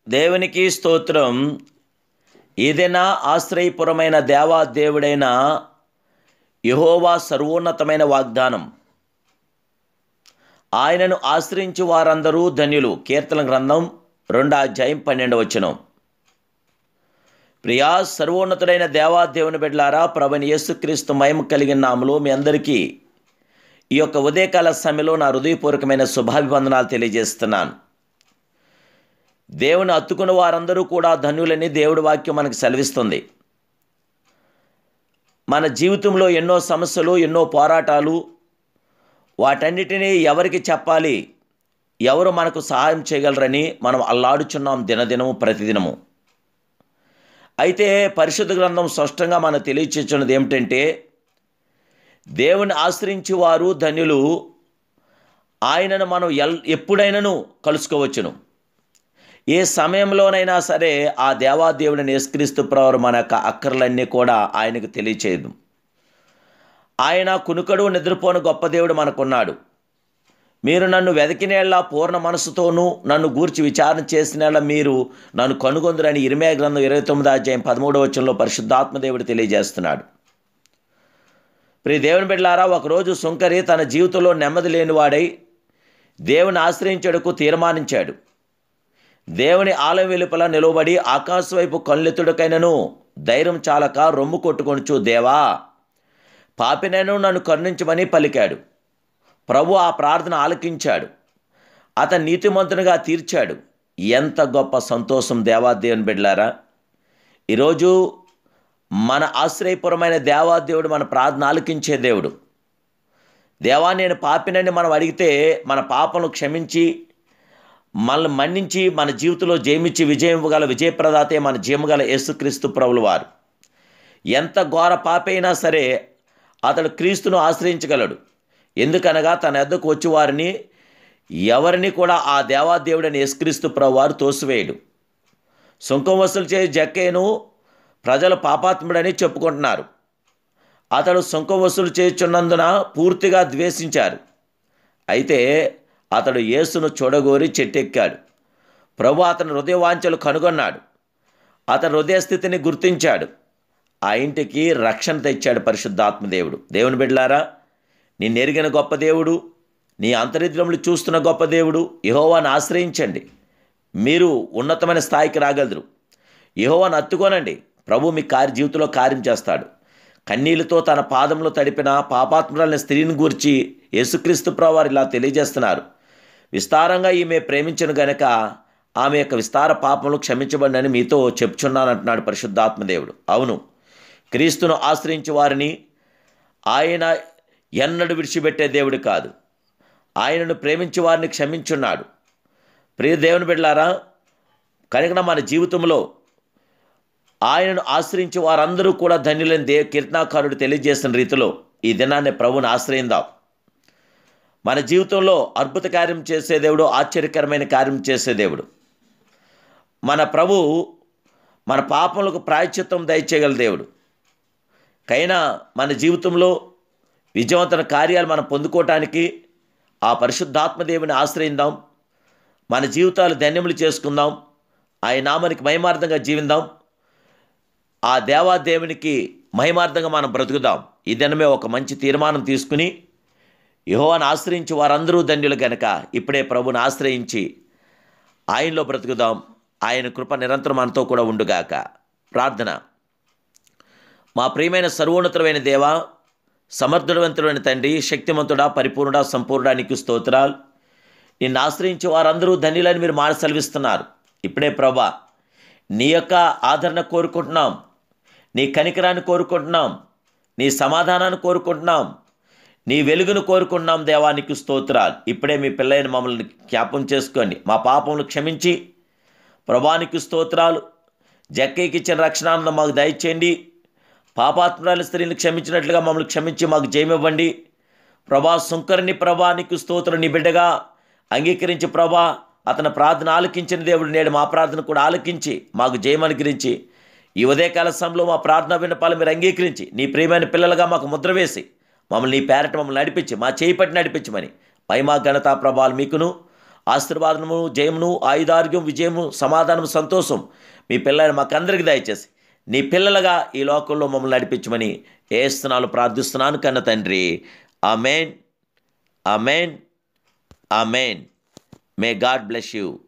దేవునికి స్తోత్రం. ఏదైనా ఆశ్రయపురమైన దేవుడైన యెహోవా సర్వోన్నతమైన వాగ్దానం. ఆయనను ఆశ్రయించు వారందరూ ధన్యులు. కీర్తన గ్రంథం 2:12. ప్రియా సర్వోన్నతుడైన దేవుని బిడ్డలారా, ప్రభువైన యేసుక్రీస్తు మహిమ కలిగిన నామములో మీ అందరికీ ఈ యొక్క ఉదయకాల సమయంలో నా హృదయపూర్వకమైన శుభాభివందనాలు తెలియజేస్తున్నాను. దేవుని హత్తుకున్న వారందరూ కూడా ధన్యులని దేవుడి వాక్యం మనకు సెలవిస్తుంది. మన జీవితంలో ఎన్నో సమస్యలు, ఎన్నో పోరాటాలు, వాటన్నిటినీ ఎవరికి చెప్పాలి, ఎవరు మనకు సహాయం చేయగలరని మనం అల్లాడుచున్నాం దినదినము, ప్రతిదినము. అయితే పరిశుద్ధ గ్రంథం స్పష్టంగా మనకు తెలియచేస్తున్నది ఏమిటంటే, దేవుని ఆశ్రయించి వారు ధన్యులు. ఆయనను మనం ఎప్పుడైనాను కలుసుకోవచ్చును. ఏ సమయంలోనైనా సరే ఆ దేవాదేవుడిని యేసుక్రీస్తు ప్రభువు మన యొక్క అక్కర్లన్నీ కూడా ఆయనకు తెలియచేయదు. ఆయన కునుకడు నిద్రపోని గొప్ప దేవుడు మనకున్నాడు. మీరు నన్ను వెతికినేళ్ళ పూర్ణ మనసుతోనూ నన్ను గూర్చి విచారణ చేసినేళ్ళ మీరు నన్ను కనుగొందురని ఇర్మీయా గ్రంథం 29:13 పరిశుద్ధాత్మ దేవుడు తెలియజేస్తున్నాడు. ప్రియ దేవుని బిడ్డలారా, ఒకరోజు సుంకరి తన జీవితంలో నెమ్మది లేనివాడై దేవుని ఆశ్రయించడకు తీర్మానించాడు. దేవుని ఆలయం వెలుపల నిలవబడి ఆకాశ వైపు కళ్ళెత్తుడికైనను ధైర్యం చాలక రొమ్ము కొట్టుకొనుచు, దేవా పాపినైనా నన్ను కరుణించమని పలికాడు. ప్రభు ఆ ప్రార్థన ఆలకించాడు. అతను నీతిమంతునిగా తీర్చాడు. ఎంత గొప్ప సంతోషం దేవుని బిడ్డలారా. ఈరోజు మన ఆశ్రయపురమైన దేవుడు మన ప్రార్థన ఆలకించే దేవుడు. దేవా నేను పాపినని మనం అడిగితే మన పాపను క్షమించి మనల్ని మన్నించి మన జీవితంలో జయమిచ్చి విజయం గల విజయప్రదాతే మన జీవగల యేసుక్రీస్తు ప్రభుల వారు. ఎంత ఘోర పాపైనా సరే అతడు క్రీస్తును ఆశ్రయించగలడు. ఎందుకనగా తన యొద్దకు వచ్చి వారిని ఎవరిని కూడా ఆ దేవాదేవుడని యేసుక్రీస్తు ప్రభు వారు తోసివేయడు. సుంకం వసూలు చేసే జక్కేను ప్రజలు పాపాత్ముడని చెప్పుకుంటున్నారు. అతడు సుంకం వసూలు చేయుచున్నందున పూర్తిగా ద్వేషించారు. అయితే అతడు యేసును చూడగోరి చెట్టెక్కాడు. ప్రభు అతని హృదయవాంఛలు కనుగొన్నాడు. అతని హృదయస్థితిని గుర్తించాడు. ఆ ఇంటికి రక్షణ తెచ్చాడు పరిశుద్ధాత్మదేవుడు. దేవుని బిడ్డలారా, నిన్ను ఎరిగిన గొప్ప దేవుడు, నీ అంతరిద్రములు చూస్తున్న గొప్ప దేవుడు. యెహోవాను ఆశ్రయించండి, మీరు ఉన్నతమైన స్థాయికి రాగలరు. యెహోవాను హత్తుకోనండి, ప్రభు మీ జీవితంలో కార్యం చేస్తాడు. కన్నీళ్లతో తన పాదంలో తడిపిన పాపాత్మురాలైన స్త్రీని గూర్చి యేసుక్రీస్తు ప్రభువు వారు ఇలా తెలియజేస్తున్నారు. విస్తారంగా ఈమె ప్రేమించను గనక ఆమె యొక్క విస్తార పాపములు క్షమించబడినని మీతో చెప్తున్నానంటున్నాడు పరిశుద్ధాత్మదేవుడు. అవును, క్రీస్తును ఆశ్రయించే వారిని ఆయన ఎన్నడూ విడిచిపెట్టే దేవుడు కాదు. ఆయనను ప్రేమించే వారిని క్షమించున్నాడు. ప్రియ దేవుని బిడ్డలారా, కనుక మన జీవితంలో ఆయనను ఆశ్రయించే వారందరూ కూడా ధన్యులని కీర్తనాకారుడు తెలియజేసిన రీతిలో ఈ దినాన్ని ప్రభువుని ఆశ్రయిందాం. మన జీవితంలో అద్భుత కార్యం చేసే దేవుడు, ఆశ్చర్యకరమైన కార్యం చేసే దేవుడు మన ప్రభు. మన పాపములకు ప్రాయశ్చిత్తం దయచేయగల దేవుడు. కైనా మన జీవితంలో విజయవంతమైన కార్యాలు మనం పొందుకోవటానికి ఆ పరిశుద్ధాత్మదేవుని ఆశ్రయిద్దాం. మన జీవితాలు ధన్యములు చేసుకుందాం. ఆయన నామానికి మహిమార్థంగా జీవిద్దాం. ఆ దేవాదేవునికి మహిమార్థంగా మనం బ్రతుకుదాం. ఈ దినమే ఒక మంచి తీర్మానం తీసుకుని యెహోవాను ఆశ్రయించి వారందరూ ధన్యులు గనక ఇప్పుడే ప్రభుని ఆశ్రయించి ఆయనలో బ్రతుకుదాం. ఆయన కృప నిరంతరం మనతో కూడా ఉండుగాక. ప్రార్థన. మా ప్రియమైన సర్వోన్నతమైన దేవా, సమర్థవంతుడైన తండ్రి, శక్తిమంతుడా, పరిపూర్ణుడా, సంపూర్ణుడా, నీకు స్తోత్రాలు. నిన్ను ఆశ్రయించి వారందరూ ధన్యులని మీరు మాట సెలవిస్తున్నారు. ఇప్పుడే ప్రభా నీ యొక్క ఆదరణ కోరుకుంటున్నాం, నీ కనికరాన్ని కోరుకుంటున్నాం, నీ సమాధానాన్ని కోరుకుంటున్నాం, నీ వెలుగును కోరుకుంటున్నాం. దేవానికి స్తోత్రాలు. ఇప్పుడే మీ పిల్లైన మమ్మల్ని జ్ఞాపం చేసుకోండి. మా పాపములు క్షమించి ప్రభానికి స్తోత్రాలు. జక్కయ్యకి ఇచ్చిన రక్షణానందం మాకు దయచేయండి. పాపాత్మురాల స్త్రీని క్షమించినట్లుగా మమ్మల్ని క్షమించి మాకు జయమివ్వండి. ప్రభా సుంకరిని ప్రభానికి స్తోత్రం నీ బిడ్డగా అంగీకరించి ప్రభా అతని ప్రార్థన ఆలకించిన దేవుడు నేడు మా ప్రార్థన కూడా ఆలకించి మాకు జయమనుగ్రహించి ఈ ఉదయకాల సమయంలో మా ప్రార్థన విన్నపాలు మీరు అంగీకరించి నీ ప్రియమైన పిల్లలుగా మాకు ముద్ర వేసి మమ్మల్ని నీ పేరట మమ్మల్ని నడిపించి మా చేయి పట్టి నడిపించమని మహిమా ఘనతా ప్రభావాలు మీకును ఆశీర్వాదము, జయమును, ఆయుధార్గ్యం, విజయము, సమాధానం, సంతోషం మీ పిల్లలు మాకందరికి దయచేసి నీ పిల్లలుగా ఈ లోకంలో మమ్మల్ని నడిపించమని ఏస్తున్నాలు ప్రార్థిస్తున్నాను కన్న తండ్రి. Amen, amen, amen. May God bless you.